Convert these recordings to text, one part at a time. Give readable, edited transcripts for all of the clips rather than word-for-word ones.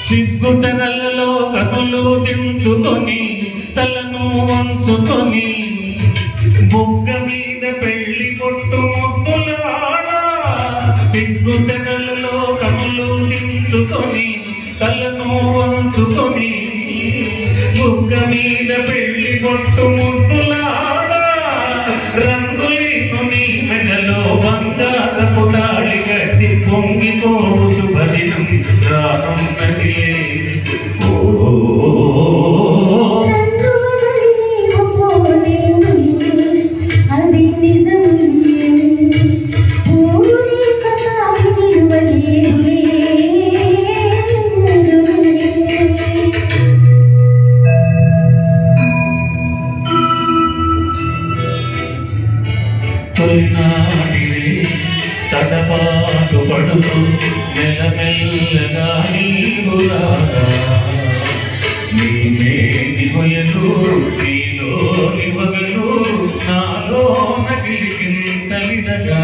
సిగ్గుతెరలలో కనులు దించుకొని తలను వంచుకొని బుగ్గ మీద పెళ్లి పొట్టు ముద్దులాడా. సిగ్గుతెరలలో కనులు దించుకొని తలను వంచుకొని బుగ్గ మీద పెళ్లి పొట్టు ముద్దులాడా. రంగులేను నీ మెడలో బంగారపు తాళి కట్టి పొంగిపోవు శుభదినం రానున్నదిలే. తొలినాటివే తడపాటు పడుతూ మెల్లమెల్లగా నీవు రాగా. నీ మేటి కొయలు నీలోని వగలు నాలో నగిలింతలిదగా.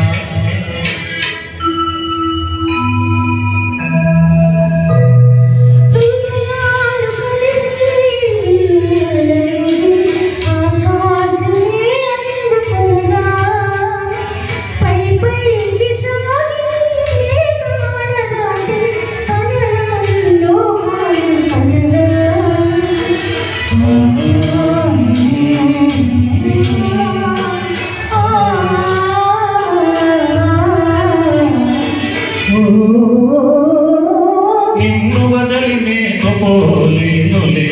నిన్ను వదలి నేను పోలేనులే,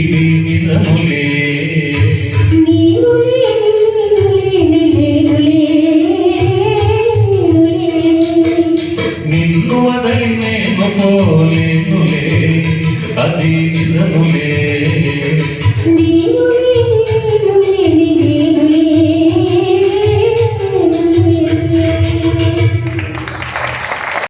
ఇది నిజములే. నిన్ను వదలి నేను పోలేనులే, అది నిజములే.